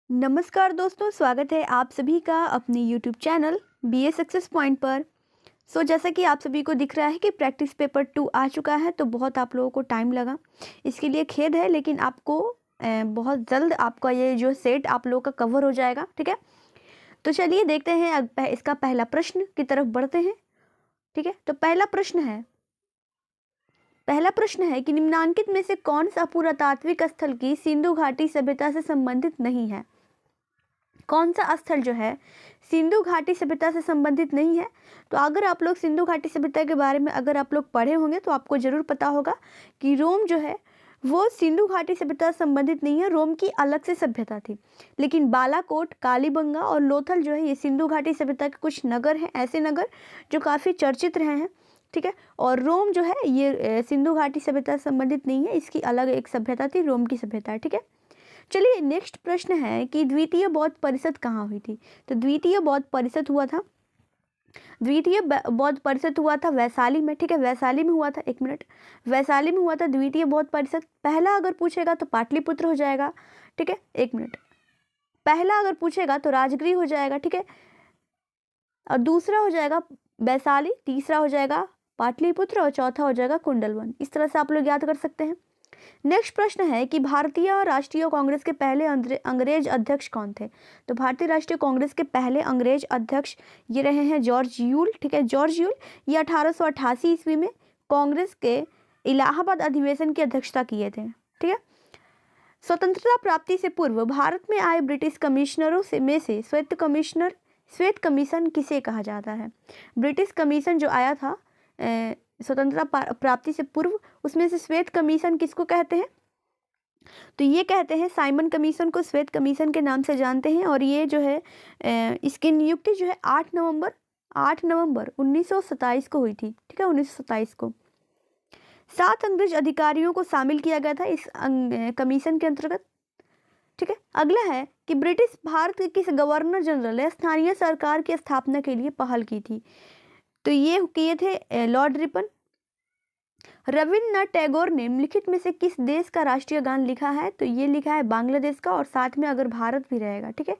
नमस्कार दोस्तों, स्वागत है आप सभी का अपने YouTube channel BA success point पर। जैसा कि आप सभी को दिख रहा है कि प्रैक्टिस पेपर 2 आ चुका है, तो बहुत आप लोगों को टाइम लगा, इसके लिए खेद है। लेकिन आपको बहुत जल्द आपका ये जो सेट आप लोगों का कवर हो जाएगा, ठीक है। तो चलिए देखते हैं अब इसका पहला प्रश्न की तरफ बढ़ते हैं, ठीक है। तो पहला प्रश्न है कि निम्नांकित में से कौन सा पुरातात्विक स्थल की सिंधु घाटी सभ्यता से संबंधित नहीं है। कौन सा स्थल जो है सिंधु घाटी सभ्यता से संबंधित नहीं है। तो अगर आप लोग सिंधु घाटी सभ्यता के बारे में अगर आप लोग पढ़े होंगे तो आपको जरूर पता होगा कि रोम जो है वो सिंधु घाटी सभ्यता से संबंधित नहीं है, रोम की अलग से सभ्यता थी। लेकिन बालाकोट, कालीबंगा और लोथल जो है ये सिंधु घाटी सभ्यता के कुछ नगर हैं, ऐसे नगर जो काफ़ी चर्चित रहे हैं, ठीक है। और रोम जो है ये सिंधु घाटी सभ्यता से संबंधित नहीं है, इसकी अलग एक सभ्यता थी, रोम की सभ्यता है, ठीक है। चलिए नेक्स्ट प्रश्न है कि द्वितीय बौद्ध परिषद कहाँ हुई थी। तो द्वितीय बौद्ध परिषद हुआ था वैशाली में, ठीक है। वैशाली में हुआ था, एक मिनट, वैशाली में हुआ था द्वितीय बौद्ध परिषद। पहला अगर पूछेगा तो पाटलिपुत्र हो जाएगा, ठीक है। एक मिनट, पहला अगर पूछेगा तो राजगृह हो जाएगा, ठीक है। और दूसरा हो जाएगा वैशाली, तीसरा हो जाएगा पाटलिपुत्र और चौथा हो जाएगा कुंडलवन। इस तरह से आप लोग याद कर सकते हैं। नेक्स्ट प्रश्न है कि भारतीय राष्ट्रीय कांग्रेस के पहले अंग्रेज अध्यक्ष कौन थे। तो भारतीय राष्ट्रीय कांग्रेस के पहले अंग्रेज अध्यक्ष ये रहे हैं जॉर्ज यूल, ठीक है। जॉर्ज यूल ये 1888 ईस्वी में कांग्रेस के इलाहाबाद अधिवेशन की अध्यक्षता किए थे, ठीक है। स्वतंत्रता प्राप्ति से पूर्व भारत में आए ब्रिटिश कमिश्नरों में से श्वेत कमीशन किसे कहा जाता है। ब्रिटिश कमीशन जो आया था स्वतंत्रता प्राप्ति से पूर्व, उसमें से श्वेत कमीशन किसको कहते हैं। तो ये कहते हैं साइमन कमीशन को श्वेत कमीशन के नाम से जानते हैं। और ये जो है इसकी नियुक्ति जो है 8 नवंबर 1927 को हुई थी, ठीक है। 1927 को 7 अंग्रेज अधिकारियों को शामिल किया गया था इस कमीशन के अंतर्गत, ठीक है। अगला है कि ब्रिटिश भारत के किस गवर्नर जनरल ने स्थानीय सरकार की स्थापना के लिए पहल की थी। तो ये किए थे लॉर्ड रिपन। रविन्द्रनाथ टैगोर ने निम्नलिखित में से किस देश का राष्ट्रीय गान लिखा है। तो ये लिखा है बांग्लादेश का, और साथ में अगर भारत भी रहेगा, ठीक है।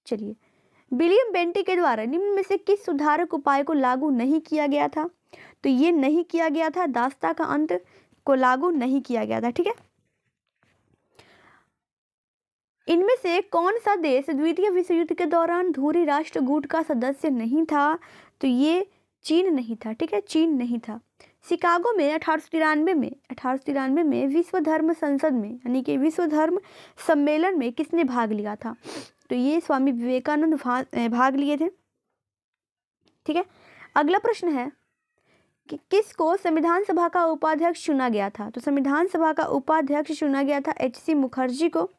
चलिए, विलियम बेंटिक के द्वारा निम्न में से किस सुधारक उपाय को लागू नहीं किया गया था। तो ये नहीं किया गया था, दास्ता का अंत को लागू नहीं किया गया था, ठीक है। इनमें से कौन सा देश द्वितीय विश्व युद्ध के दौरान धुरी राष्ट्र गुट का सदस्य नहीं था। तो ये चीन नहीं था, ठीक है, चीन नहीं था। शिकागो में 1893 में विश्व धर्म संसद में यानी कि विश्व धर्म सम्मेलन में किसने भाग लिया था। तो ये स्वामी विवेकानंद भाग लिए थे, ठीक है। अगला प्रश्न है कि किसको संविधान सभा का उपाध्यक्ष चुना गया था। तो संविधान सभा का उपाध्यक्ष चुना गया था HC मुखर्जी को।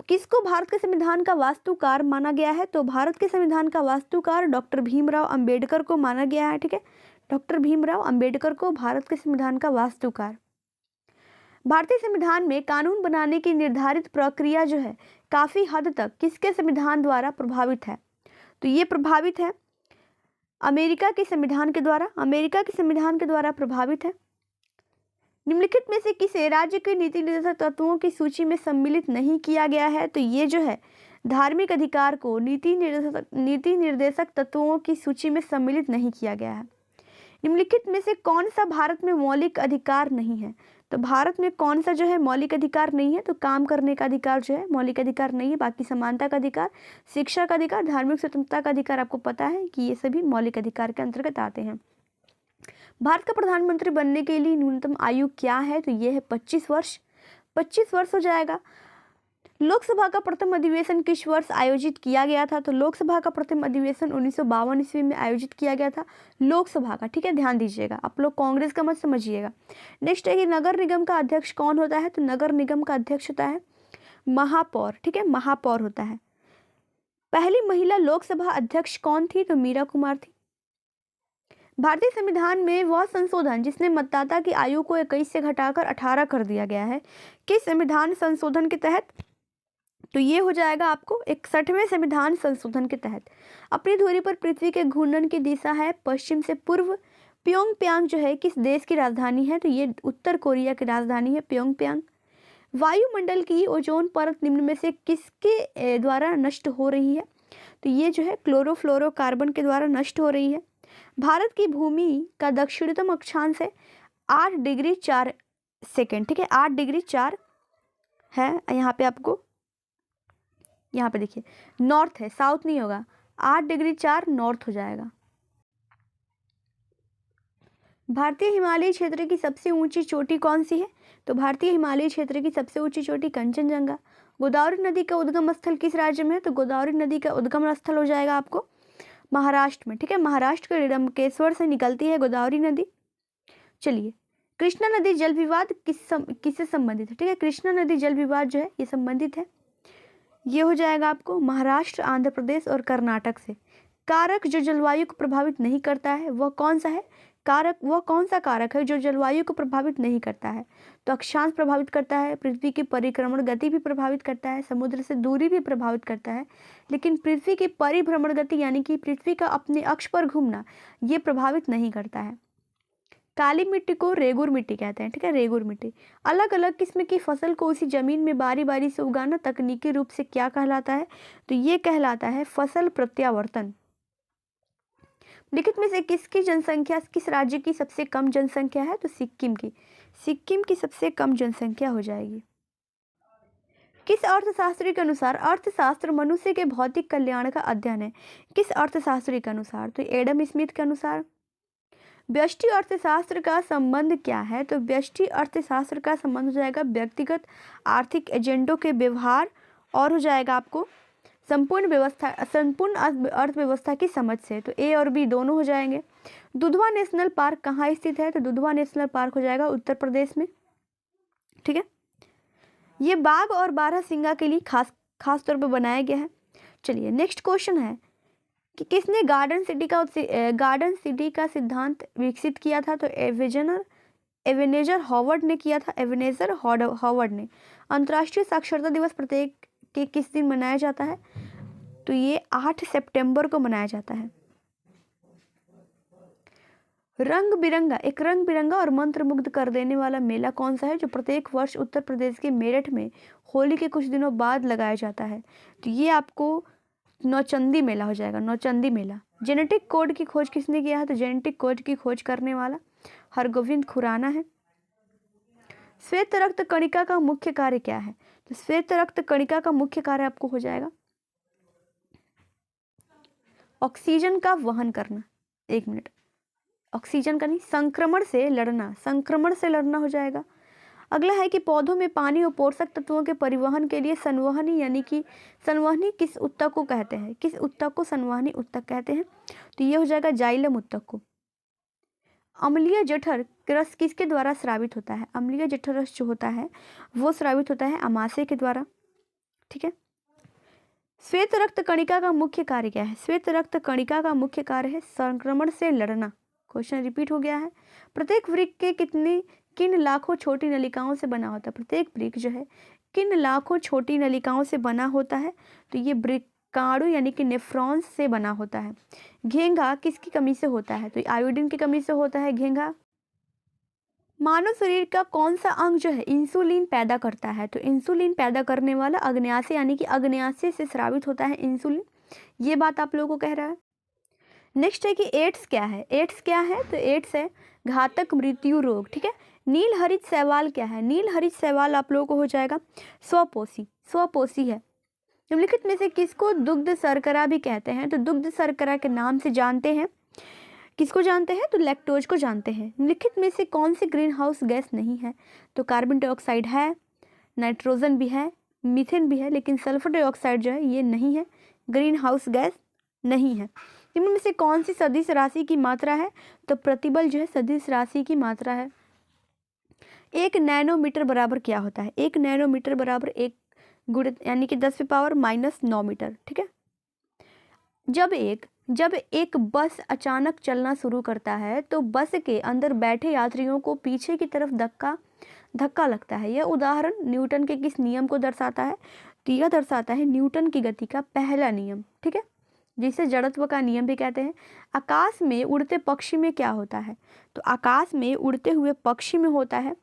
किसको भारत के संविधान का वास्तुकार माना गया है। तो भारत के संविधान का वास्तुकार डॉक्टर भीमराव अंबेडकर को माना गया है, ठीक है। डॉक्टर भीमराव अंबेडकर को भारत के संविधान का वास्तुकार। भारतीय संविधान में कानून बनाने की निर्धारित प्रक्रिया जो है काफी हद तक किसके संविधान द्वारा प्रभावित है। तो ये प्रभावित है अमेरिका के संविधान के द्वारा प्रभावित है। निम्नलिखित में से किसे राज्य के नीति निर्देशक तत्वों की सूची में सम्मिलित नहीं किया गया है। तो ये जो है धार्मिक अधिकार को नीति निर्देशक तत्वों की सूची में सम्मिलित नहीं किया गया है। निम्नलिखित में से कौन सा भारत में मौलिक अधिकार नहीं है। तो भारत में कौन सा जो है मौलिक अधिकार नहीं है। तो काम करने का अधिकार जो है मौलिक अधिकार नहीं है, बाकी समानता का अधिकार, शिक्षा का अधिकार, धार्मिक स्वतंत्रता का अधिकार आपको पता है कि ये सभी मौलिक अधिकार के अंतर्गत आते हैं। भारत का प्रधानमंत्री बनने के लिए न्यूनतम आयु क्या है। तो ये है 25 वर्ष, 25 वर्ष हो जाएगा। लोकसभा का प्रथम अधिवेशन किस वर्ष आयोजित किया गया था। तो लोकसभा का प्रथम अधिवेशन 1952 ईस्वी में आयोजित किया गया था, लोकसभा का, ठीक है। ध्यान दीजिएगा, आप लोग कांग्रेस का मत समझिएगा। नेक्स्ट है कि नगर निगम का अध्यक्ष कौन होता है। तो नगर निगम का अध्यक्ष होता है महापौर, ठीक है, महापौर होता है। पहली महिला लोकसभा अध्यक्ष कौन थी। तो मीरा कुमार थी। भारतीय संविधान में वह संशोधन जिसने मतदाता की आयु को 21 से घटाकर 18 कर दिया गया है, किस संविधान संशोधन के तहत। तो ये हो जाएगा आपको 61वें संविधान संशोधन के तहत। अपनी धुरी पर पृथ्वी के घूर्णन की दिशा है पश्चिम से पूर्व। प्योंगयांग जो है किस देश की राजधानी है। तो ये उत्तर कोरिया की राजधानी है प्योंगयांग। वायुमंडल की ओजोन परत निम्न में से किसके द्वारा नष्ट हो रही है? तो ये जो है क्लोरोफ्लोरोकार्बन के द्वारा नष्ट हो रही है। भारत की भूमि का दक्षिणतम अक्षांश है 8 डिग्री 4 सेकेंड, ठीक है, 8 डिग्री 4 है। यहाँ पे आपको, यहाँ पे देखिए नॉर्थ है, साउथ नहीं होगा, 8 डिग्री 4 नॉर्थ हो जाएगा। भारतीय हिमालयी क्षेत्र की सबसे ऊंची चोटी कौन सी है? तो भारतीय हिमालयी क्षेत्र की सबसे ऊंची चोटी कंचनजंगा। गोदावरी नदी का उद्गम स्थल किस राज्य में है? तो गोदावरी नदी का उद्गम स्थल हो जाएगा आपको महाराष्ट्र में, ठीक है, महाराष्ट्र के ऋडंकेश्वर से निकलती है गोदावरी नदी। चलिए, कृष्णा नदी जल विवाद किससे संबंधित है? ठीक है, कृष्णा नदी जल विवाद जो है ये संबंधित है, ये हो जाएगा आपको महाराष्ट्र, आंध्र प्रदेश और कर्नाटक से। कारक जो जलवायु को प्रभावित नहीं करता है वह कौन सा है? कारक, वह कौन सा कारक है जो जलवायु को प्रभावित नहीं करता है? तो अक्षांश प्रभावित करता है, पृथ्वी की परिक्रमण गति भी प्रभावित करता है, समुद्र से दूरी भी प्रभावित करता है, लेकिन पृथ्वी की परिभ्रमण गति यानी कि पृथ्वी का अपने अक्ष पर घूमना ये प्रभावित नहीं करता है। काली मिट्टी को रेगुर मिट्टी कहते हैं, ठीक है, रेगुर मिट्टी। अलग अलग किस्म की फसल को उसी जमीन में बारी बारी से उगाना तकनीकी रूप से क्या कहलाता है? तो ये कहलाता है फसल प्रत्यावर्तन। निम्नलिखित में से किसकी जनसंख्या, किस राज्य की सबसे कम जनसंख्या है? तो सिक्किम की। सिक्किम की सबसे कम जनसंख्या हो जाएगी। किस अर्थशास्त्री के अनुसार अर्थशास्त्र मनुष्य के भौतिक कल्याण का अध्ययन है? किस अर्थशास्त्री के अनुसार? तो एडम स्मिथ के अनुसार। व्यष्टि अर्थशास्त्र का संबंध क्या है? तो व्यष्टि अर्थशास्त्र का संबंध हो जाएगा व्यक्तिगत आर्थिक एजेंडों के व्यवहार और हो जाएगा आपको संपूर्ण अर्थव्यवस्था की समझ से। तो ए और बी दोनों हो जाएंगे। दुधवा नेशनल पार्क कहाँ स्थित है? तो दुधवा नेशनल पार्क हो जाएगा उत्तर प्रदेश में, ठीक है। ये बाघ और बारहसिंगा के लिए खास तौर पर बनाया गया है। चलिए, नेक्स्ट क्वेश्चन है कि किसने गार्डन सिटी का सिद्धांत विकसित किया था? तो एवेनेजर हॉवर्ड ने किया था, एवेनेजर हॉवर्ड ने। अंतर्राष्ट्रीय साक्षरता दिवस प्रत्येक के किस दिन मनाया जाता है? तो ये 8 सितंबर को मनाया जाता है। रंग बिरंगा और मंत्रमुग्ध कर देने वाला मेला कौन सा है जो प्रत्येक वर्ष उत्तर प्रदेश के मेरठ में होली के कुछ दिनों बाद लगाया जाता है? तो ये आपको नौचंदी मेला हो जाएगा, नौचंदी मेला। जेनेटिक कोड की खोज किसने किया है? तो जेनेटिक कोड की खोज करने वाला हरगोविंद खुराना है। श्वेत रक्त कणिका का मुख्य कार्य क्या है? तो श्वेत रक्त कणिका का मुख्य कार्य आपको हो जाएगा ऑक्सीजन का वहन करना। एक मिनट, ऑक्सीजन का नहीं, संक्रमण से लड़ना हो जाएगा। अगला है कि पौधों में पानी और पोषक तत्वों के परिवहन के लिए संवहनी यानी कि संवहनी किस उत्तक को कहते हैं? किस उत्तक को संवहनी उत्तक कहते हैं? तो ये हो जाएगा जाइलम उत्तक को। अम्लीय जठर रस किसके द्वारा स्रावित होता है? अम्लीय जठर रस जो होता है वो स्रावित होता है अमाशय के द्वारा, ठीक है। श्वेत रक्त कणिका का मुख्य कार्य क्या है? श्वेत रक्त कणिका का मुख्य कार्य है संक्रमण से लड़ना। क्वेश्चन रिपीट हो गया है। प्रत्येक वृक्क के किन लाखों छोटी नलिकाओं से बना होता है? प्रत्येक वृक्क जो है किन लाखों छोटी नलिकाओं से बना होता है? तो ये वृक्काणु यानी कि नेफ्रॉन्स से बना होता है। घेंघा किसकी कमी से होता है? तो आयोडीन की कमी से होता है घेंघा। मानव शरीर का कौन सा अंग जो है इंसुलिन पैदा करता है? तो इंसुलिन पैदा करने वाला अग्न्याशय यानी कि अग्न्याशय से स्रावित होता है इंसुलिन। ये बात आप लोगों को कह रहा है। नेक्स्ट है कि एड्स क्या है? एड्स क्या है? तो एड्स है घातक मृत्यु रोग, ठीक है। नील हरित शैवाल क्या है? नील हरित शैवाल आप लोगों को हो जाएगा स्वपोषी है। निम्नलिखित में से किसको दुग्ध शर्करा भी कहते हैं? तो दुग्ध शर्करा के नाम से जानते हैं, किसको जानते हैं? तो लैक्टोज को जानते हैं। निम्नलिखित में से कौन सी ग्रीन हाउस गैस नहीं है? तो कार्बन डाइऑक्साइड है, नाइट्रोजन भी है, मीथेन भी है, लेकिन सल्फर डाइऑक्साइड जो है ये नहीं है, ग्रीन हाउस गैस नहीं है। निम्न में से कौन सी सदिश राशि की मात्रा है? तो प्रतिबल जो है सदिश राशि की मात्रा है। 1 नैनोमीटर बराबर क्या होता है? 1 नैनोमीटर बराबर 1 गुणित यानी कि 10⁻⁻9 मीटर, ठीक है। जब एक बस अचानक चलना शुरू करता है तो बस के अंदर बैठे यात्रियों को पीछे की तरफ धक्का लगता है। यह उदाहरण न्यूटन के किस नियम को दर्शाता है? तो यह दर्शाता है न्यूटन की गति का पहला नियम, ठीक है, जिसे जड़त्व का नियम भी कहते हैं। आकाश में उड़ते पक्षी में क्या होता है? तो आकाश में उड़ते हुए पक्षी में होता है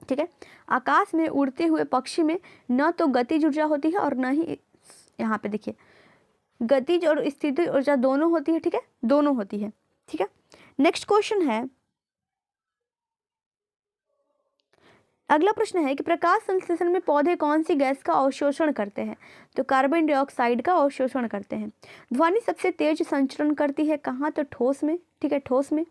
ठीक है। आकाश में उड़ते हुए पक्षी में न तो गतिज ऊर्जा होती है और न ही, यहाँ पे देखिए, गतिज और स्थितिज ऊर्जा दोनों होती है। ठीक है, दोनों होती है। ठीक है, नेक्स्ट क्वेश्चन है, अगला प्रश्न है कि प्रकाश संश्लेषण में पौधे कौन सी गैस का अवशोषण करते हैं? तो कार्बन डाइऑक्साइड का अवशोषण करते हैं। ध्वनि सबसे तेज संचरण करती है कहाँ? तो ठोस में। ठीक है, ठोस में।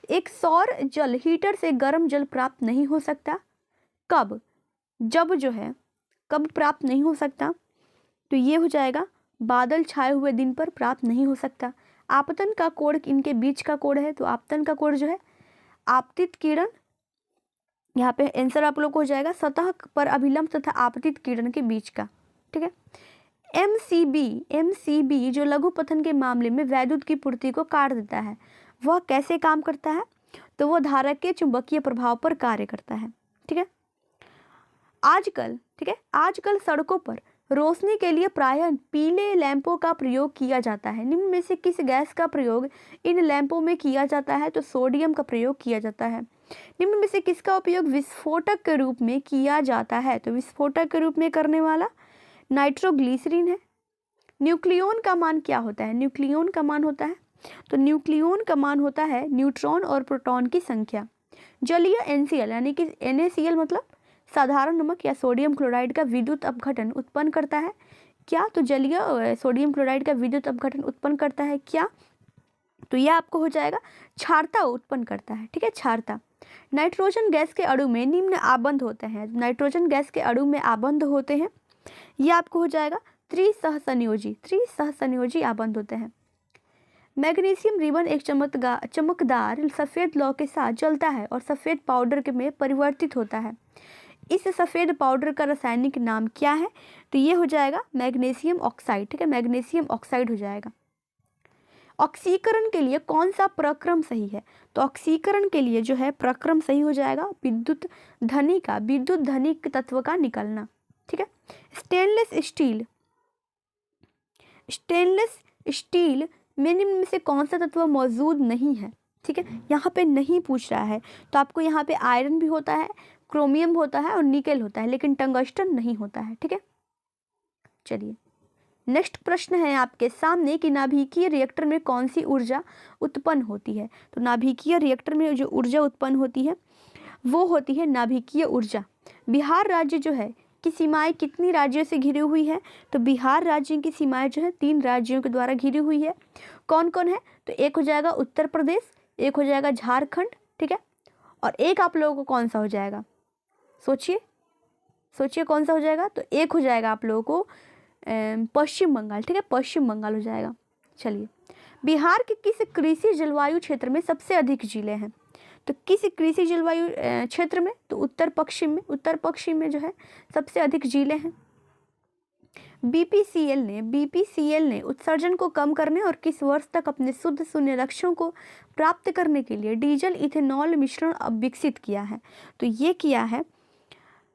एक सौर जल हीटर से गर्म जल प्राप्त नहीं हो सकता। कब? जब जो है, कब प्राप्त नहीं हो सकता? तो ये हो जाएगा बादल छाए हुए दिन पर प्राप्त नहीं हो सकता। आपतन का कोण इनके बीच का कोण है, तो आपतन का कोण जो है, आपतित किरण, यहाँ पे आंसर आप लोग को हो जाएगा सतह पर अभिलंब तथा आपतित किरण के बीच का। ठीक है, एमसीबी जो लघु पतन के मामले में वैद्युत की पूर्ति को काट देता है, वह कैसे काम करता है? तो वह धारक के चुंबकीय प्रभाव पर कार्य करता है। ठीक है, आजकल, ठीक है, आजकल सड़कों पर रोशनी के लिए प्रायः पीले लैंपों का प्रयोग किया जाता है। निम्न में से किस गैस का प्रयोग इन लैंपों में किया जाता है? तो सोडियम का प्रयोग किया जाता है। निम्न में से किसका उपयोग विस्फोटक के रूप में किया जाता है? तो विस्फोटक के रूप में करने वाला नाइट्रोग्लिसरीन है। न्यूक्लियॉन का मान क्या होता है? न्यूक्लियॉन का मान होता है, तो न्यूक्लियॉन का मान होता है न्यूट्रॉन और प्रोटॉन की संख्या। जलीय NaCl यानी कि NaCl मतलब साधारण नमक या सोडियम क्लोराइड का विद्युत अपघटन उत्पन्न करता है क्या? तो जलीय सोडियम क्लोराइड का विद्युत अपघटन उत्पन्न करता है क्या? तो यह आपको हो जाएगा क्षारता उत्पन्न करता है। ठीक है, क्षारता। नाइट्रोजन गैस के अणु में निम्न आबंध होते हैं। नाइट्रोजन गैस के अणु में आबंध होते हैं, यह आपको हो जाएगा त्रिसहसंयोजी आबंध होते हैं। मैग्नीशियम रिबन एक चमकदार सफेद लौ के साथ जलता है और सफेद पाउडर में परिवर्तित होता है। इस सफेद पाउडर का रासायनिक नाम क्या है? तो ये हो जाएगा मैग्नीशियम ऑक्साइड। ठीक है, मैग्नीशियम ऑक्साइड हो जाएगा। ऑक्सीकरण के लिए कौन सा प्रक्रम सही है? तो ऑक्सीकरण के लिए जो है प्रक्रम सही हो जाएगा विद्युत धनिक तत्व का निकलना। ठीक है, स्टेनलेस स्टील में निम्न में से कौन सा तत्व मौजूद नहीं है? ठीक है, यहाँ पे नहीं पूछ रहा है, तो आपको यहाँ पे आयरन भी होता है, क्रोमियम होता है और निकेल होता है, लेकिन टंगस्टन नहीं होता है। ठीक है, चलिए नेक्स्ट प्रश्न है आपके सामने कि नाभिकीय रिएक्टर में कौन सी ऊर्जा उत्पन्न होती है? तो नाभिकीय रिएक्टर में जो ऊर्जा उत्पन्न होती है वो होती है नाभिकीय ऊर्जा। बिहार राज्य जो है की सीमाएं कितनी राज्यों से घिरी हुई है? तो बिहार राज्य की सीमाएं जो है 3 राज्यों के द्वारा घिरी हुई है। कौन कौन है? तो एक हो जाएगा उत्तर प्रदेश, एक हो जाएगा झारखंड, ठीक है, और एक आप लोगों को कौन सा हो जाएगा? सोचिए कौन सा हो जाएगा? तो एक हो जाएगा आप लोगों को पश्चिम बंगाल। ठीक है, पश्चिम बंगाल हो जाएगा। चलिए, बिहार के किस कृषि जलवायु क्षेत्र में सबसे अधिक जिले हैं? तो किस कृषि जलवायु क्षेत्र में? तो उत्तर पश्चिम में जो है सबसे अधिक जिले हैं। बीपीसीएल ने उत्सर्जन को कम करने और किस वर्ष तक अपने शुद्ध शून्य लक्ष्यों को प्राप्त करने के लिए डीजल इथेनॉल मिश्रण अब विकसित किया है? तो ये किया है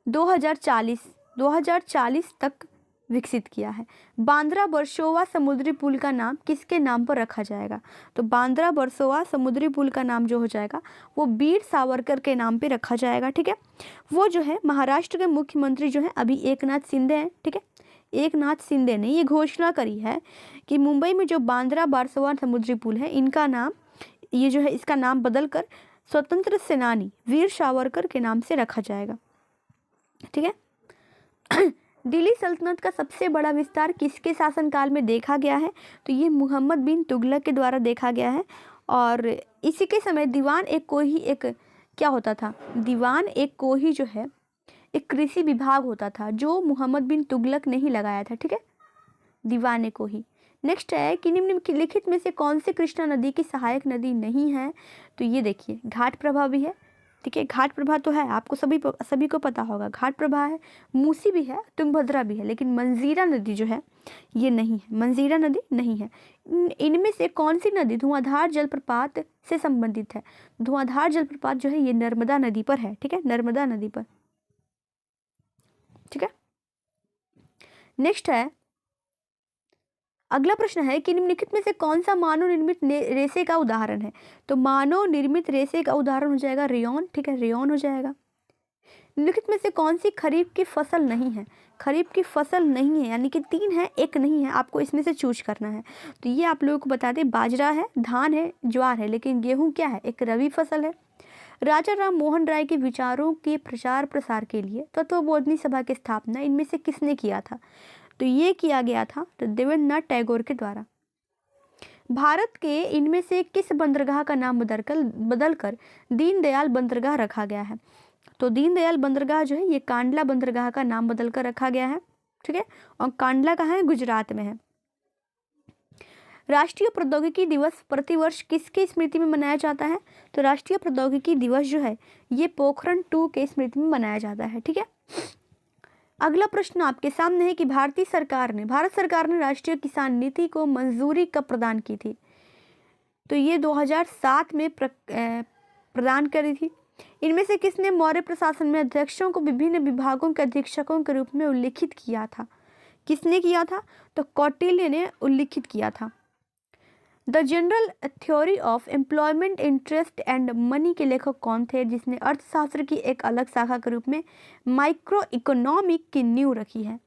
2040 तक विकसित किया है। बांद्रा वर्सोवा समुद्री पुल का नाम किसके नाम पर रखा जाएगा? तो बांद्रा वर्सोवा समुद्री पुल का नाम जो हो जाएगा वो वीर सावरकर के नाम पे रखा जाएगा। ठीक है, वो जो है महाराष्ट्र के मुख्यमंत्री जो है अभी एकनाथ शिंदे हैं। ठीक है, एकनाथ शिंदे ने ये घोषणा करी है कि मुंबई में जो बांद्रा वर्सोवा समुद्री पुल है इनका नाम, ये जो है इसका नाम बदल कर स्वतंत्र सेनानी वीर सावरकर के नाम से रखा जाएगा। ठीक है, दिल्ली सल्तनत का सबसे बड़ा विस्तार किसके शासनकाल में देखा गया है? तो ये मोहम्मद बिन तुगलक के द्वारा देखा गया है। और इसी के समय दीवान एक क्या होता था? दीवान एक कोही जो है एक कृषि विभाग होता था जो मोहम्मद बिन तुगलक ने ही लगाया था। ठीक है, दीवान एक कोही। नेक्स्ट है कि निम्नलिखित में से कौन से कृष्णा नदी की सहायक नदी नहीं है? तो ये देखिए घाट प्रभा भी है। ठीक है, घाट प्रभा तो है, आपको सभी को पता होगा, घाट प्रभा है, मूसी भी है, तुंगभद्रा भी है, लेकिन मंजीरा नदी जो है ये नहीं है, मंजीरा नदी नहीं है। इनमें से कौन सी नदी धुआंधार जलप्रपात से संबंधित है? धुआंधार जलप्रपात जो है ये नर्मदा नदी पर है। ठीक है, नर्मदा नदी पर। ठीक है, नेक्स्ट है अगला प्रश्न है कि निम्नलिखित में से कौन सा मानव निर्मित रेशे का उदाहरण है। तो मानव निर्मित रेशे का उदाहरण हो जाएगा रेयॉन, ठीक है, रेयॉन हो जाएगा। निम्नलिखित में से कौन सी खरीफ की फसल नहीं है। खरीफ की फसल नहीं है, यानी कि 3 है, एक नहीं है, आपको इसमें से चूज करना है। तो ये आप लोगों को बता दें, बाजरा है, धान है, ज्वार है, लेकिन गेहूं क्या है, एक रबी फसल है। राजा राम मोहन राय के विचारों के प्रचार प्रसार के लिए तत्वबोधिनी सभा की स्थापना इनमें से किसने किया था। तो ये किया गया था तो देवेंद्रनाथ टैगोर के द्वारा। भारत के इनमें से किस बंदरगाह का नाम बदलकर दीनदयाल बंदरगाह रखा गया है। तो दीनदयाल बंदरगाह जो है ये कांडला बंदरगाह का नाम बदलकर रखा गया है, ठीक है, और कांडला कहाँ है, गुजरात में है। राष्ट्रीय प्रौद्योगिकी दिवस प्रतिवर्ष किसकी स्मृति में मनाया जाता है। तो राष्ट्रीय प्रौद्योगिकी दिवस जो है ये पोखरण 2 के स्मृति में मनाया जाता है, ठीक है। अगला प्रश्न आपके सामने है कि भारत सरकार ने राष्ट्रीय किसान नीति को मंजूरी कब प्रदान की थी। तो ये 2007 में प्रदान करी थी। इनमें से किसने मौर्य प्रशासन में अध्यक्षों को विभिन्न विभागों के अधीक्षकों के रूप में उल्लिखित किया था। किसने किया था, तो कौटिल्य ने उल्लिखित किया था। The general theory of employment interest and money के लेखक कौन थे, जिसने अर्थशास्त्र की एक अलग शाखा के रूप में माइक्रो इकोनॉमिक की नींव रखी है।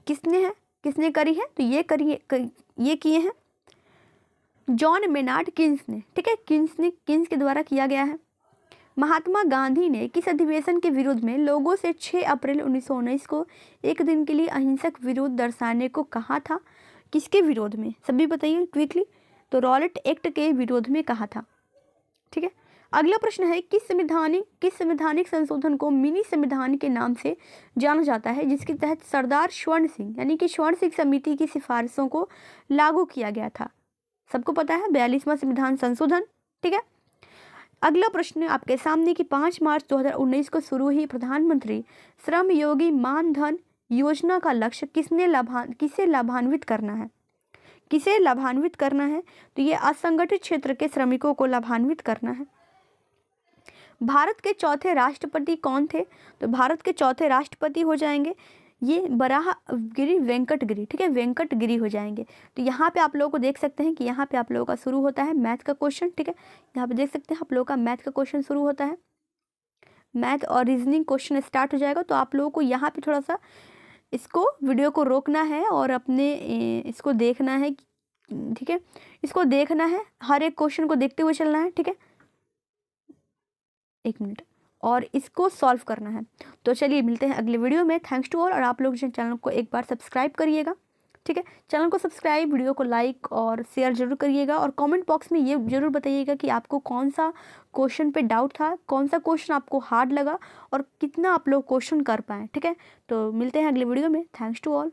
किसने करी है, तो ये किए हैं जॉन मेनार्ड किन्स ने, ठीक है, किन्स के द्वारा किया गया है। महात्मा गांधी ने किस अधिवेशन के विरोध में लोगों से 6 अप्रैल 1919 को एक दिन के लिए अहिंसक विरोध दर्शाने को कहा था। किसके विरोध में, सभी बताइए क्विकली। तो रॉलेट एक्ट के विरोध में कहा था, ठीक है। अगला प्रश्न है किस संवैधानिक संशोधन को मिनी संविधान के नाम से जाना जाता है, जिसके तहत सरदार स्वर्ण सिंह यानी कि स्वर्ण सिंह समिति की सिफारिशों को लागू किया गया था। सबको पता है 42वां संविधान संशोधन, ठीक है। अगला प्रश्न आपके सामने कि 5 मार्च 2019 को शुरू हुई प्रधानमंत्री श्रम योगी मानधन योजना का लक्ष्य किसे लाभान्वित करना है। तो ये असंगठित क्षेत्र के श्रमिकों को लाभान्वित करना है। भारत के चौथे राष्ट्रपति कौन थे। तो भारत के चौथे राष्ट्रपति हो जाएंगे ये बराहगिरी वेंकटगिरी, ठीक है, वेंकटगिरी हो जाएंगे। तो यहाँ पे आप लोगों को देख सकते हैं कि यहाँ पे आप लोगों का शुरू होता है मैथ का क्वेश्चन, ठीक है, यहाँ पे देख सकते हैं आप लोगों का मैथ का क्वेश्चन शुरू होता है, मैथ और रीजनिंग क्वेश्चन स्टार्ट हो जाएगा। तो आप लोगों को यहाँ पे थोड़ा सा इसको वीडियो को रोकना है और अपने इसको देखना है, ठीक है, इसको देखना है, हर एक क्वेश्चन को देखते हुए चलना है, ठीक है, 1 मिनट, और इसको सॉल्व करना है। तो चलिए मिलते हैं अगले वीडियो में। थैंक्स टू ऑल, और आप लोग चैनल को एक बार सब्सक्राइब करिएगा, ठीक है, चैनल को सब्सक्राइब, वीडियो को लाइक और शेयर जरूर करिएगा, और कमेंट बॉक्स में ये जरूर बताइएगा कि आपको कौन सा क्वेश्चन पे डाउट था, कौन सा क्वेश्चन आपको हार्ड लगा और कितना आप लोग क्वेश्चन कर पाए, ठीक है। तो मिलते हैं अगले वीडियो में। Thanks to all.